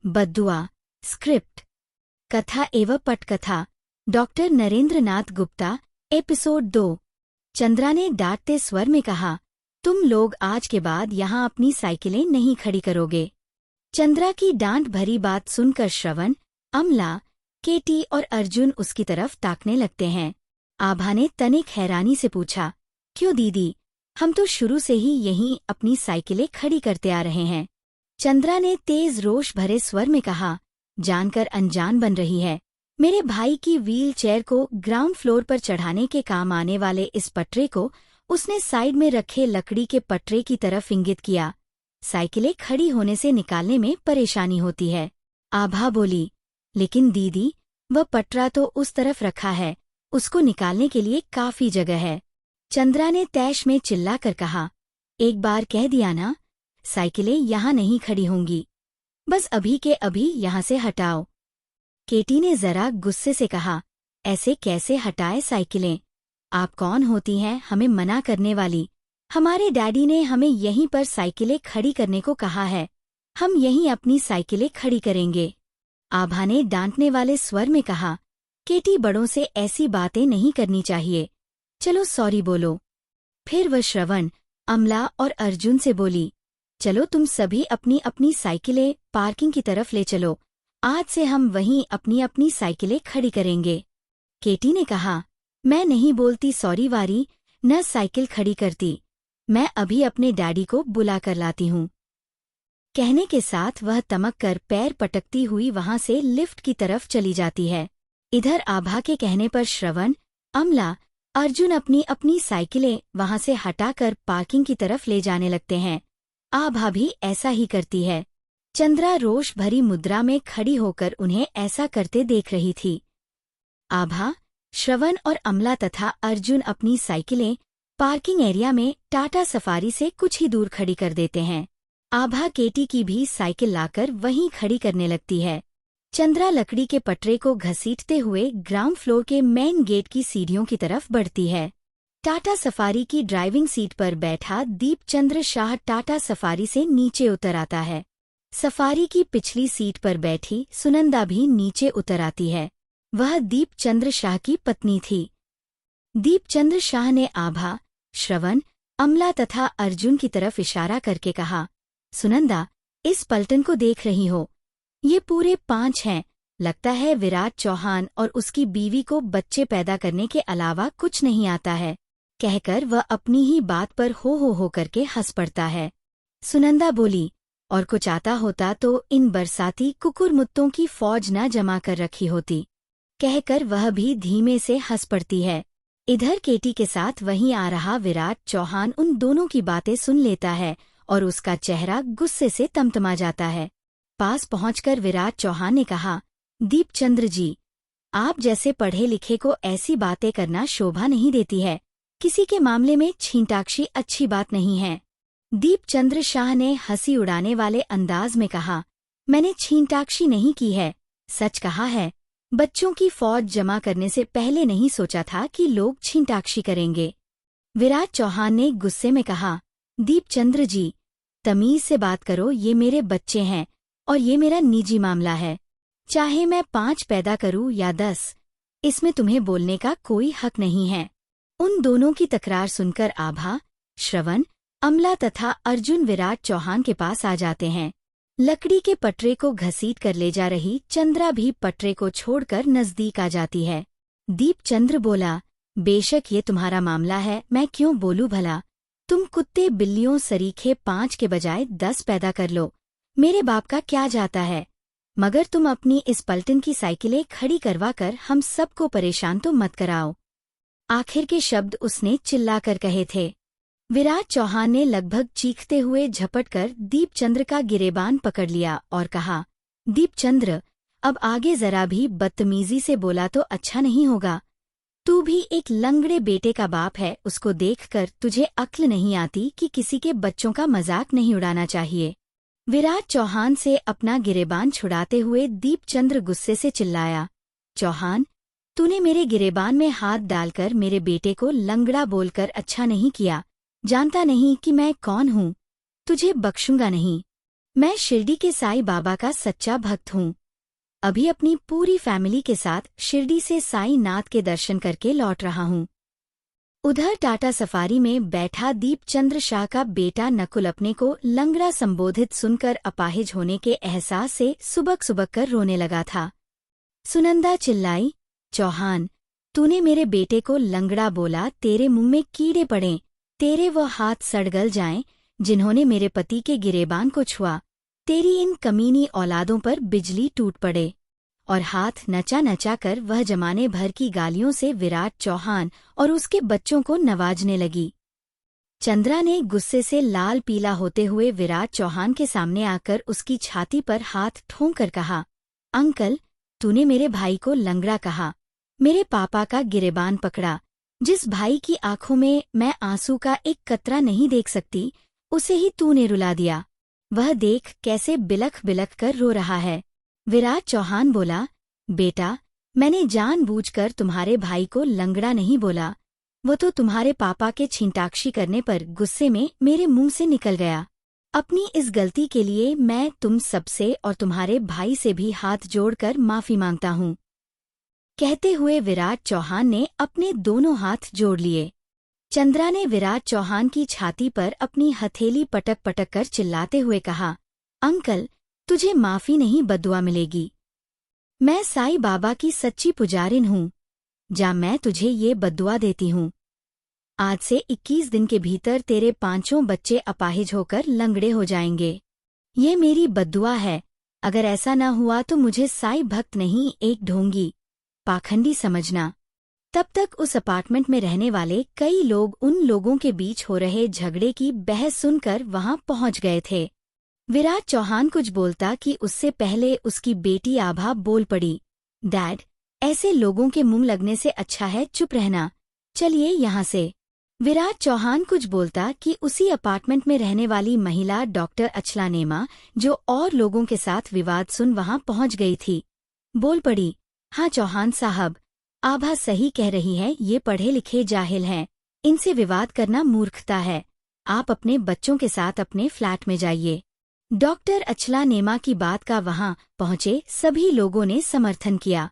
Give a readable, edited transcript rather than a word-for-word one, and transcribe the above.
बद्दुआ। Script, कथा एवं पटकथा, डॉक्टर नरेंद्र नाथ गुप्ता। एपिसोड 2। चंद्रा ने डांटते स्वर में कहा, तुम लोग आज के बाद यहाँ अपनी साइकिलें नहीं खड़ी करोगे। चंद्रा की डांट भरी बात सुनकर श्रवण, अमला, केटी और अर्जुन उसकी तरफ ताकने लगते हैं। आभा ने तनिक हैरानी से पूछा, क्यों दीदी, हम तो शुरू से ही यहीं अपनी साइकिलें खड़ी करते आ रहे हैं। चंद्रा ने तेज रोष भरे स्वर में कहा, जानकर अनजान बन रही है। मेरे भाई की व्हील चेयर को ग्राउंड फ्लोर पर चढ़ाने के काम आने वाले इस पटरे को उसने साइड में रखे लकड़ी के पटरे की तरफ इंगित किया। साइकिलें खड़ी होने से निकालने में परेशानी होती है। आभा बोली, लेकिन दीदी, वह पटरा तो उस तरफ रखा है, उसको निकालने के लिए काफी जगह है। चंद्रा ने तैश में चिल्लाकर कहा, एक बार कह दिया ना, साइकिलें यहाँ नहीं खड़ी होंगी, बस अभी के अभी यहाँ से हटाओ। केटी ने जरा गुस्से से कहा, ऐसे कैसे हटाए साइकिलें? आप कौन होती हैं हमें मना करने वाली? हमारे डैडी ने हमें यहीं पर साइकिलें खड़ी करने को कहा है, हम यहीं अपनी साइकिलें खड़ी करेंगे। आभा ने डांटने वाले स्वर में कहा, केटी, बड़ों से ऐसी बातें नहीं करनी चाहिए, चलो सॉरी बोलो। फिर वह श्रवण, अमला और अर्जुन से बोली, चलो तुम सभी अपनी अपनी साइकिलें पार्किंग की तरफ ले चलो, आज से हम वहीं अपनी अपनी साइकिलें खड़ी करेंगे। केटी ने कहा, मैं नहीं बोलती सॉरी वारी, न साइकिल खड़ी करती, मैं अभी अपने डैडी को बुला कर लाती हूँ। कहने के साथ वह तमक कर पैर पटकती हुई वहां से लिफ्ट की तरफ चली जाती है। इधर आभा के कहने पर श्रवण, अमला, अर्जुन अपनी अपनी साइकिलें वहां से हटाकर पार्किंग की तरफ ले जाने लगते हैं। आभा भी ऐसा ही करती है। चंद्रा रोष भरी मुद्रा में खड़ी होकर उन्हें ऐसा करते देख रही थी। आभा, श्रवण और अमला तथा अर्जुन अपनी साइकिलें पार्किंग एरिया में टाटा सफारी से कुछ ही दूर खड़ी कर देते हैं। आभा केटी की भी साइकिल लाकर वहीं खड़ी करने लगती है। चंद्रा लकड़ी के पटरे को घसीटते हुए ग्राउंड फ्लोर के मेन गेट की सीढ़ियों की तरफ बढ़ती है। टाटा सफारी की ड्राइविंग सीट पर बैठा दीपचंद्र शाह टाटा सफारी से नीचे उतर आता है। सफारी की पिछली सीट पर बैठी सुनंदा भी नीचे उतर आती है। वह दीपचंद्र शाह की पत्नी थी। दीपचंद्र शाह ने आभा, श्रवण, अमला तथा अर्जुन की तरफ इशारा करके कहा, सुनंदा, इस पलटन को देख रही हो, ये पूरे 5 हैं। लगता है विराट चौहान और उसकी बीवी को बच्चे पैदा करने के अलावा कुछ नहीं आता है। कहकर वह अपनी ही बात पर हो करके हंस पड़ता है। सुनंदा बोली, और कुछ आता होता तो इन बरसाती कुकुरमुत्तों की फौज न जमा कर रखी होती। कहकर वह भी धीमे से हंस पड़ती है। इधर केटी के साथ वहीं आ रहा विराट चौहान उन दोनों की बातें सुन लेता है और उसका चेहरा गुस्से से तमतमा जाता है। पास पहुंचकर विराट चौहान ने कहा, दीपचंद्र जी, आप जैसे पढ़े लिखे को ऐसी बातें करना शोभा नहीं देती है। किसी के मामले में छींटाक्षी अच्छी बात नहीं है। दीपचंद्र शाह ने हंसी उड़ाने वाले अंदाज में कहा, मैंने छींटाक्षी नहीं की है, सच कहा है। बच्चों की फौज जमा करने से पहले नहीं सोचा था कि लोग छींटाक्षी करेंगे। विराट चौहान ने गुस्से में कहा, दीपचंद्र जी, तमीज से बात करो, ये मेरे बच्चे हैं और ये मेरा निजी मामला है। चाहे मैं 5 पैदा करूं या 10, इसमें तुम्हें बोलने का कोई हक नहीं है। उन दोनों की तकरार सुनकर आभा, श्रवण, अमला तथा अर्जुन विराट चौहान के पास आ जाते हैं। लकड़ी के पटरे को घसीट कर ले जा रही चंद्रा भी पटरे को छोड़कर नजदीक आ जाती है। दीपचंद्र बोला, बेशक ये तुम्हारा मामला है, मैं क्यों बोलूं भला। तुम कुत्ते बिल्लियों सरीखे 5 के बजाय 10 पैदा कर लो, मेरे बाप का क्या जाता है। मगर तुम अपनी इस पलटन की साइकिलें खड़ी करवाकर हम सबको परेशान तो मत कराओ। आखिर के शब्द उसने चिल्लाकर कहे थे। विराट चौहान ने लगभग चीखते हुए झपटकर दीपचंद्र का गिरेबान पकड़ लिया और कहा, दीपचंद्र, अब आगे जरा भी बदतमीजी से बोला तो अच्छा नहीं होगा। तू भी एक लंगड़े बेटे का बाप है, उसको देखकर तुझे अक्ल नहीं आती कि किसी के बच्चों का मजाक नहीं उड़ाना चाहिए। विराट चौहान से अपना गिरेबान छुड़ाते हुए दीपचंद्र गुस्से से चिल्लाया, चौहान, तूने मेरे गिरेबान में हाथ डालकर मेरे बेटे को लंगड़ा बोलकर अच्छा नहीं किया। जानता नहीं कि मैं कौन हूँ, तुझे बख्शूंगा नहीं। मैं शिरडी के साईं बाबा का सच्चा भक्त हूँ। अभी अपनी पूरी फैमिली के साथ शिरडी से साईं नाथ के दर्शन करके लौट रहा हूँ। उधर टाटा सफारी में बैठा दीपचंद्र शाह का बेटा नकुल अपने को लंगड़ा संबोधित सुनकर अपाहिज होने के एहसास से सुबक सुबक कर रोने लगा था। सुनंदा चिल्लाई, चौहान, तूने मेरे बेटे को लंगड़ा बोला, तेरे मुंह में कीड़े पड़े, तेरे वो हाथ सड़गल जाएं जिन्होंने मेरे पति के गिरेबान को छुआ, तेरी इन कमीनी औलादों पर बिजली टूट पड़े। और हाथ नचा नचा कर वह जमाने भर की गालियों से विराट चौहान और उसके बच्चों को नवाजने लगी। चंद्रा ने गुस्से से लाल पीला होते हुए विराट चौहान के सामने आकर उसकी छाती पर हाथ ठोंक कर कहा, अंकल, तूने मेरे भाई को लंगड़ा कहा, मेरे पापा का गिरेबान पकड़ा। जिस भाई की आंखों में मैं आंसू का एक कतरा नहीं देख सकती, उसे ही तूने रुला दिया। वह देख कैसे बिलख बिलख कर रो रहा है। विराट चौहान बोला, बेटा, मैंने जानबूझकर तुम्हारे भाई को लंगड़ा नहीं बोला, वो तो तुम्हारे पापा के छींटाक्षी करने पर गुस्से में मेरे मुंह से निकल गया। अपनी इस गलती के लिए मैं तुम सबसे और तुम्हारे भाई से भी हाथ जोड़कर माफी मांगता हूँ। कहते हुए विराट चौहान ने अपने दोनों हाथ जोड़ लिए। चंद्रा ने विराट चौहान की छाती पर अपनी हथेली पटक पटक कर चिल्लाते हुए कहा, अंकल, तुझे माफी नहीं बद्दुआ मिलेगी। मैं साईं बाबा की सच्ची पुजारिन हूँ। जा, मैं तुझे ये बद्दुआ देती हूँ। आज से 21 दिन के भीतर तेरे 5 बच्चे अपाहिज होकर लंगड़े हो जाएंगे। ये मेरी बद्दुआ है। अगर ऐसा न हुआ तो मुझे साईं भक्त नहीं, एक ढोंगी, पाखंडी समझना। तब तक उस अपार्टमेंट में रहने वाले कई लोग उन लोगों के बीच हो रहे झगड़े की बहस सुनकर वहां पहुंच गए थे। विराट चौहान कुछ बोलता कि उससे पहले उसकी बेटी आभा बोल पड़ी, डैड, ऐसे लोगों के मुंह लगने से अच्छा है चुप रहना, चलिए यहाँ से। विराट चौहान कुछ बोलता कि उसी अपार्टमेंट में रहने वाली महिला डॉक्टर अचला नेमा, जो और लोगों के साथ विवाद सुन वहां पहुंच गई थी, बोल पड़ी, हाँ चौहान साहब, आभा सही कह रही है, ये पढ़े लिखे जाहिल हैं, इनसे विवाद करना मूर्खता है। आप अपने बच्चों के साथ अपने फ्लैट में जाइए। डॉक्टर अचला नेमा की बात का वहां पहुंचे सभी लोगों ने समर्थन किया।